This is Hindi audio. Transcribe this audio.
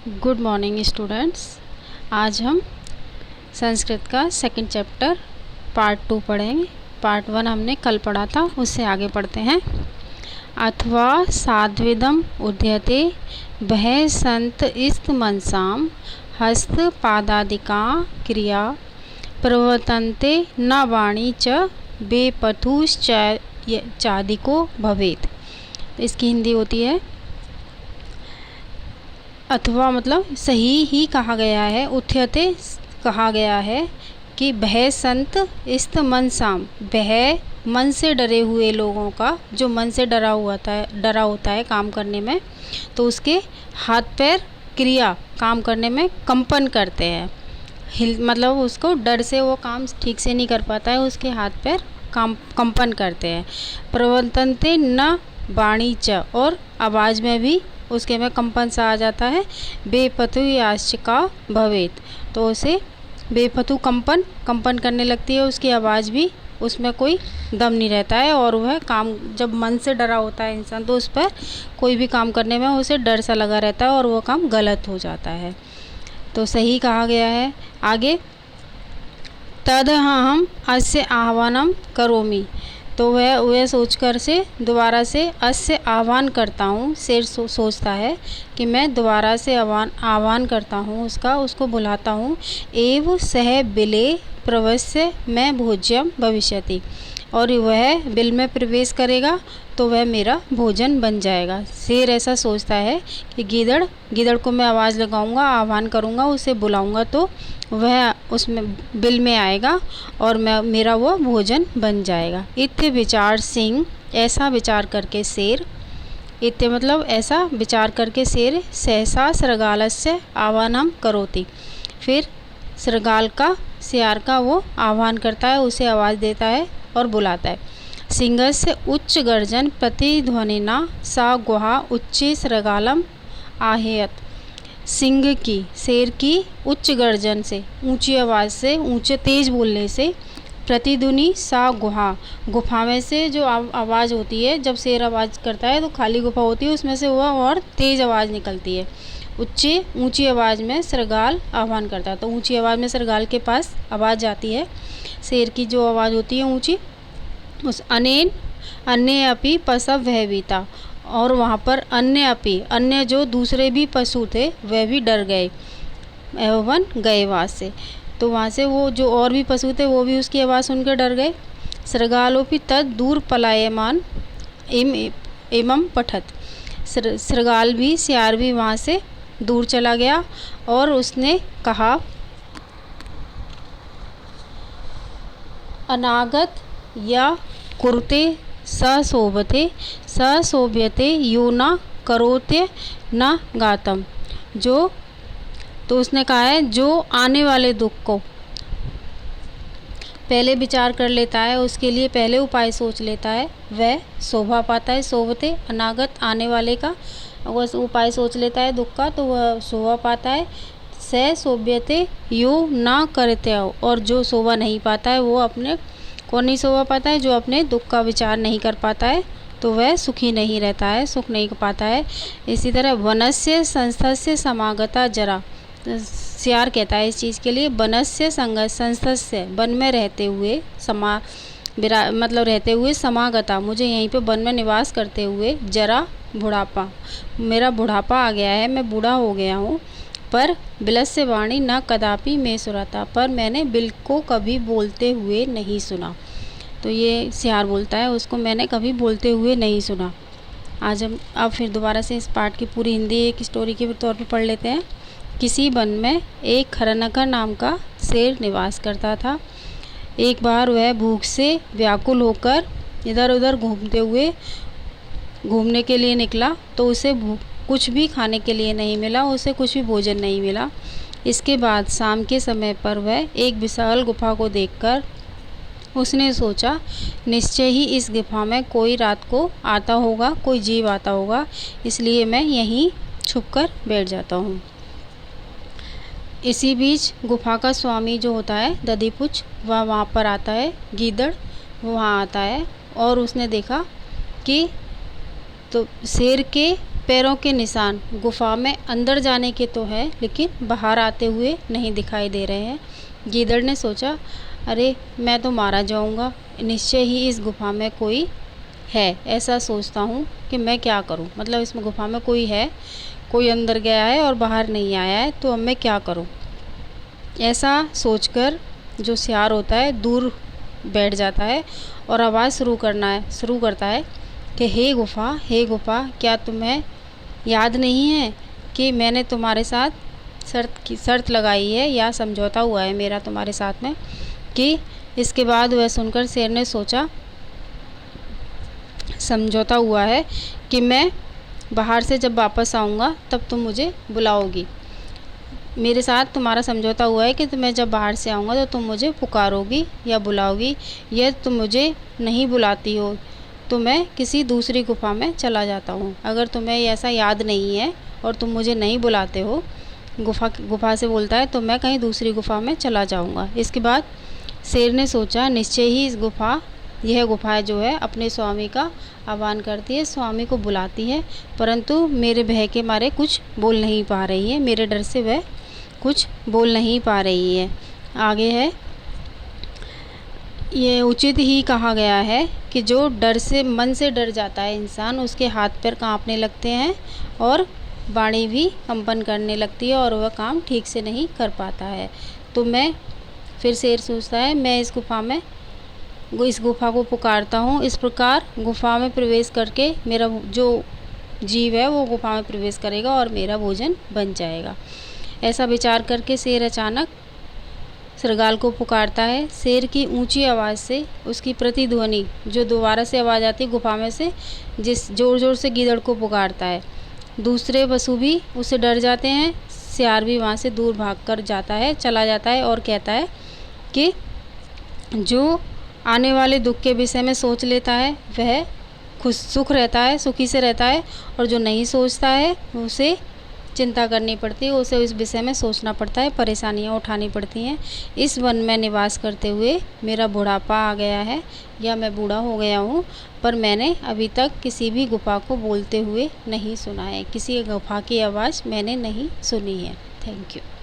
Good morning students. आज हम संस्कृत का सेकंड चैप्टर पार्ट 2 पढ़ेंगे। पार्ट 1 हमने कल पढ़ा था, उससे आगे पढ़ते हैं। अथवा साध्विदम उद्यते वह संत इस्त मनसाम हस्त पादादिका क्रिया प्रवर्तन्ते न वाणी च बेपथुश्चादिको भवेत्। इसकी हिंदी होती है अथवा मतलब सही ही कहा गया है, उथ्यते कहा गया है कि भय संत इस्त मनसाम, भय मन से डरे हुए लोगों का, जो मन से डरा होता है काम करने में, तो उसके हाथ पैर क्रिया काम करने में कंपन करते हैं। मतलब उसको डर से वो काम ठीक से नहीं कर पाता है, उसके हाथ पैर कंपन करते हैं। प्रवर्तन्ते न वाणी च, और आवाज़ में भी उसके में कंपन सा आ जाता है। बेपथु याचिका भवेत, तो उसे बेपथु कंपन करने लगती है, उसकी आवाज़ भी, उसमें कोई दम नहीं रहता है। और वह काम जब मन से डरा होता है इंसान, तो उस पर कोई भी काम करने में उसे डर सा लगा रहता है और वो काम गलत हो जाता है। तो सही कहा गया है। आगे तदहं अस्य आह्वानम करोमि, तो वह सोचकर से दोबारा से अस्य आह्वान करता हूँ। शेर सोचता है कि मैं दोबारा से आह्वान करता हूँ, उसको बुलाता हूँ। एव सह बिले प्रवस्य मैं भोज्यम भविष्यति, और वह बिल में प्रवेश करेगा तो वह मेरा भोजन बन जाएगा। शेर ऐसा सोचता है कि गीदड़ को मैं आवाज़ लगाऊंगा, आह्वान करूंगा, उसे बुलाऊंगा, तो वह उसमें बिल में आएगा और मेरा वो भोजन बन जाएगा। इत्य विचार सिंह, ऐसा विचार करके शेर, इत्य मतलब ऐसा विचार करके शेर सहसा सृगालस्य आह्वानम करोति, फिर सियार का वो आह्वान करता है, उसे आवाज़ देता है और बुलाता है। सिंहस्य उच्च गर्जन प्रतिध्वनिना सा गुहा उच्चे सृगालम आहेयत, सिंह की, शेर की उच्च गर्जन से, ऊंची आवाज़ से, ऊंचे तेज बोलने से, प्रतिध्वनि सा गुफा में से जो आवाज़ होती है, जब शेर आवाज़ करता है तो खाली गुफा होती है, उसमें से वह और तेज़ आवाज़ निकलती है। ऊंची आवाज़ में सृगाल आह्वान करता है, तो ऊंची आवाज़ में सृगाल के पास आवाज़ जाती है, शेर की जो आवाज़ होती है ऊंची, उस अनेन अन्य अपि पशव भयभीता, और वहाँ पर अन्य जो दूसरे भी पशु थे वह भी डर गए, एवं गए वहाँ से। तो वहाँ से वो जो और भी पशु थे वो भी उसकी आवाज़ सुनकर डर गए। सृगालोपि तद दूर पलायमान एवं पठत, सृगाल भी, सियार भी वहाँ से दूर चला गया और उसने कहा, अनागत या कुरुते सशोभ्यते यो न करोत्य न गातम, तो उसने कहा है जो आने वाले दुख को पहले विचार कर लेता है, उसके लिए पहले उपाय सोच लेता है, वह शोभा पाता है। शोभते अनागत आने वाले का वह उपाय सोच लेता है दुख का, तो वह शोभा पाता है। स शोभ्यते यो न करते हो, और जो शोभा नहीं पाता है वो कौन नहीं शोभा पाता है, जो अपने दुख का विचार नहीं कर पाता है, तो वह सुखी नहीं रहता है, सुख नहीं पाता है। इसी तरह वनस्य संस्थस्य समागता जरा, सियार कहता है इस चीज़ के लिए, वनस्य संस्थस्य, वन में रहते हुए, मतलब रहते हुए, समागता मुझे यहीं पे वन में निवास करते हुए, जरा बुढ़ापा, मेरा बुढ़ापा आ गया है, मैं बूढ़ा हो गया हूँ। पर बिलस्य वाणी न कदापि मैं सुनाता, पर मैंने बिल को कभी बोलते हुए नहीं सुना। तो ये सियार बोलता है, उसको मैंने कभी बोलते हुए नहीं सुना। आज हम अब फिर दोबारा से इस पाठ की पूरी हिंदी एक स्टोरी के तौर पर पढ़ लेते हैं। किसी वन में एक खरनकर नाम का शेर निवास करता था। एक बार वह भूख से व्याकुल होकर इधर उधर घूमने के लिए निकला, तो उसे कुछ भी खाने के लिए नहीं मिला, उसे कुछ भी भोजन नहीं मिला। इसके बाद शाम के समय पर वह एक विशाल गुफा को देखकर उसने सोचा, निश्चय ही इस गुफा में कोई रात को आता होगा, कोई जीव आता होगा, इसलिए मैं यहीं छुपकर बैठ जाता हूँ। इसी बीच गुफा का स्वामी जो होता है दधीपुच्छ, वह वहाँ पर आता है, गीदड़ वहाँ आता है, और उसने देखा कि तो शेर के पैरों के निशान गुफा में अंदर जाने के तो है, लेकिन बाहर आते हुए नहीं दिखाई दे रहे हैं। गीदड़ ने सोचा, अरे मैं तो मारा जाऊंगा, निश्चय ही इस गुफा में कोई है। ऐसा सोचता हूँ कि मैं क्या करूँ, मतलब इसमें गुफा में कोई है, कोई अंदर गया है और बाहर नहीं आया है, तो अब मैं क्या करूँ। ऐसा सोचकर जो सियार होता है दूर बैठ जाता है और आवाज़ शुरू करता है कि हे गुफा, क्या तुम्हें याद नहीं है कि मैंने तुम्हारे साथ शर्त लगाई है या समझौता हुआ है मेरा तुम्हारे साथ में। कि इसके बाद वह सुनकर शेर ने सोचा, समझौता हुआ है कि मैं बाहर से जब वापस आऊँगा तब तुम मुझे बुलाओगी। मेरे साथ तुम्हारा समझौता हुआ है कि मैं जब बाहर से आऊँगा तो तुम मुझे पुकारोगी या बुलाओगी। यह तुम मुझे नहीं बुलाती हो तो मैं किसी दूसरी गुफा में चला जाता हूँ। अगर तुम्हें ऐसा याद नहीं है और तुम मुझे नहीं बुलाते हो, गुफा से बोलता है, तो मैं कहीं दूसरी गुफा में चला जाऊँगा। इसके बाद शेर ने सोचा, निश्चय ही यह गुफा जो है अपने स्वामी का आह्वान करती है, स्वामी को बुलाती है, परंतु मेरे भय के मारे कुछ बोल नहीं पा रही है, मेरे डर से वह कुछ बोल नहीं पा रही है। आगे है, ये उचित ही कहा गया है कि जो मन से डर जाता है इंसान, उसके हाथ पैर कांपने लगते हैं और वाणी भी कंपन करने लगती है और वह काम ठीक से नहीं कर पाता है। तो फिर शेर सोचता है, मैं इस गुफा को पुकारता हूँ। इस प्रकार गुफा में प्रवेश करके मेरा जो जीव है वो गुफा में प्रवेश करेगा और मेरा भोजन बन जाएगा। ऐसा विचार करके शेर अचानक शृगाल को पुकारता है। शेर की ऊंची आवाज़ से उसकी प्रतिध्वनि जो दोबारा से आवाज़ आती है गुफा में से, जिस जोर जोर से गीदड़ को पुकारता है। दूसरे पशु भी उससे डर जाते हैं। सियार भी वहाँ से दूर भाग कर चला जाता है और कहता है कि जो आने वाले दुख के विषय में सोच लेता है वह सुखी से रहता है, और जो नहीं सोचता है उसे चिंता करनी पड़ती है, उसे इस विषय में सोचना पड़ता है, परेशानियाँ उठानी पड़ती हैं। इस वन में निवास करते हुए मेरा बुढ़ापा आ गया है या मैं बूढ़ा हो गया हूँ, पर मैंने अभी तक किसी भी गुफा को बोलते हुए नहीं सुना है, किसी गुफा की आवाज़ मैंने नहीं सुनी है। Thank you.